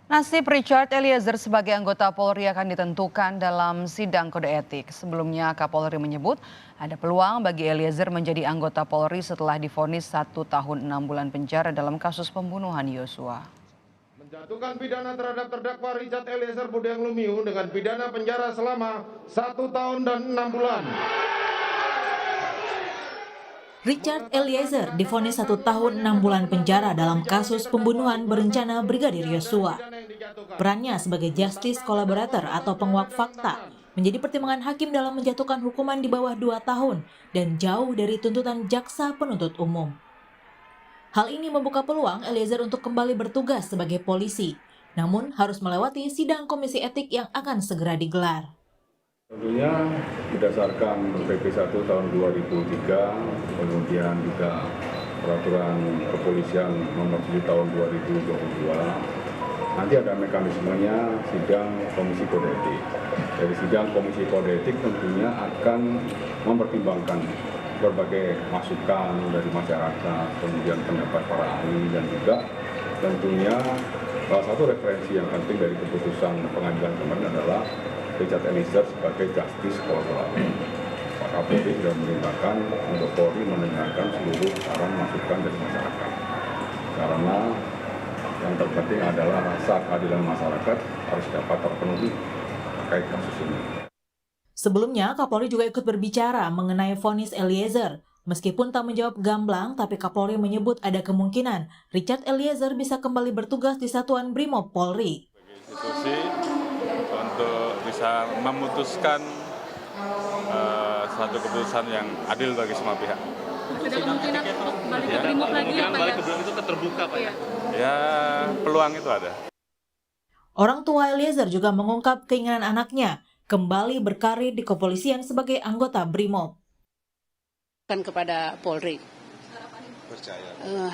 Nasib Richard Eliezer sebagai anggota Polri akan ditentukan dalam sidang kode etik. Sebelumnya Kapolri menyebut ada peluang bagi Eliezer menjadi anggota Polri setelah divonis 1 tahun 6 bulan penjara dalam kasus pembunuhan Yosua. Menjatuhkan pidana terhadap terdakwa Richard Eliezer Budiang Lumiu dengan pidana penjara selama 1 tahun dan 6 bulan. Richard Eliezer divonis 1 tahun 6 bulan penjara dalam kasus pembunuhan berencana Brigadir Yosua. Perannya sebagai justice collaborator atau penguak fakta menjadi pertimbangan hakim dalam menjatuhkan hukuman di bawah 2 tahun dan jauh dari tuntutan jaksa penuntut umum. Hal ini membuka peluang Eliezer untuk kembali bertugas sebagai polisi, namun harus melewati sidang komisi etik yang akan segera digelar. Tentunya berdasarkan PP 1 tahun 2003, kemudian juga peraturan kepolisian nomor 7 tahun 2022, nanti ada mekanismenya sidang komisi kode etik. Dari sidang komisi kode etik tentunya akan mempertimbangkan berbagai masukan dari masyarakat, kemudian pendapat para ahli, dan juga tentunya salah satu referensi yang penting dari keputusan pengadilan kemarin adalah Richard Eliezer sebagai justice collaborator. Pak Kapolri sudah memerintahkan untuk Polri mendengarkan seluruh saran masukan dari masyarakat. Karena yang terpenting adalah rasa keadilan masyarakat harus dapat terpenuhi terkait kasus ini. Sebelumnya, Kapolri juga ikut berbicara mengenai vonis Eliezer. Meskipun tak menjawab gamblang, tapi Kapolri menyebut ada kemungkinan Richard Eliezer bisa kembali bertugas di Satuan Brimob Polri. Institusi untuk bisa memutuskan suatu keputusan yang adil bagi semua pihak. Ada kemungkinan untuk balik ke Brimob lagi ya Pak ya? Itu terbuka Pak ya? Ya, peluang itu ada. Orang tua Eliezer juga mengungkap keinginan anaknya kembali berkarir di kepolisian sebagai anggota Brimob. Kepada Polri.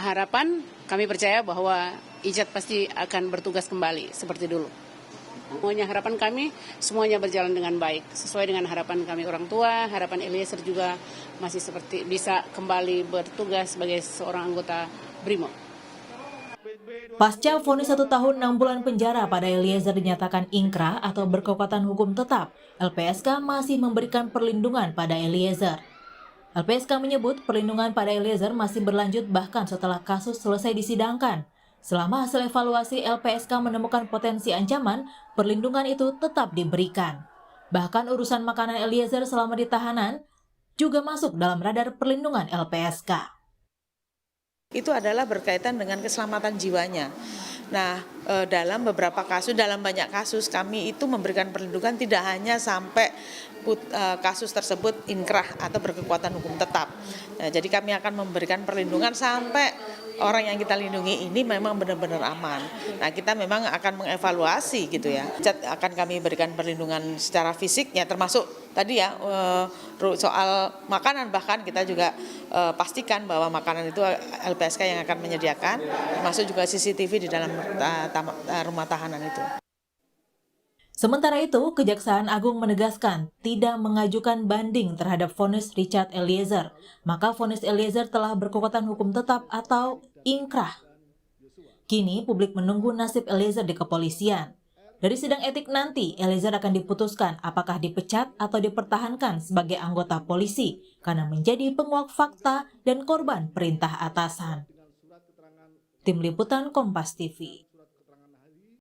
Harapan kami percaya bahwa Ijat pasti akan bertugas kembali seperti dulu. Semuanya harapan kami, semuanya berjalan dengan baik. Sesuai dengan harapan kami orang tua, harapan Eliezer juga masih seperti bisa kembali bertugas sebagai seorang anggota Brimob. Pasca vonis 1 tahun 6 bulan penjara pada Eliezer dinyatakan ingkrah atau berkekuatan hukum tetap, LPSK masih memberikan perlindungan pada Eliezer. LPSK menyebut perlindungan pada Eliezer masih berlanjut bahkan setelah kasus selesai disidangkan. Selama hasil evaluasi LPSK menemukan potensi ancaman, perlindungan itu tetap diberikan. Bahkan urusan makanan Eliezer selama ditahanan juga masuk dalam radar perlindungan LPSK. Itu adalah berkaitan dengan keselamatan jiwanya. Nah, dalam beberapa kasus, dalam banyak kasus kami itu memberikan perlindungan tidak hanya sampai kasus tersebut inkrah atau berkekuatan hukum tetap. Nah, jadi kami akan memberikan perlindungan sampai orang yang kita lindungi ini memang benar-benar aman. Nah, kita memang akan mengevaluasi gitu ya. Akan kami berikan perlindungan secara fisiknya termasuk tadi ya soal makanan, bahkan kita juga pastikan bahwa makanan itu LPSK yang akan menyediakan, termasuk juga CCTV di dalam rumah tahanan itu. Sementara itu, Kejaksaan Agung menegaskan tidak mengajukan banding terhadap vonis Richard Eliezer. Maka vonis Eliezer telah berkekuatan hukum tetap atau ingkrah. Kini publik menunggu nasib Eliezer di kepolisian. Dari sidang etik nanti, Eliezer akan diputuskan apakah dipecat atau dipertahankan sebagai anggota polisi karena menjadi penguak fakta dan korban perintah atasan. Tim Liputan Kompas TV.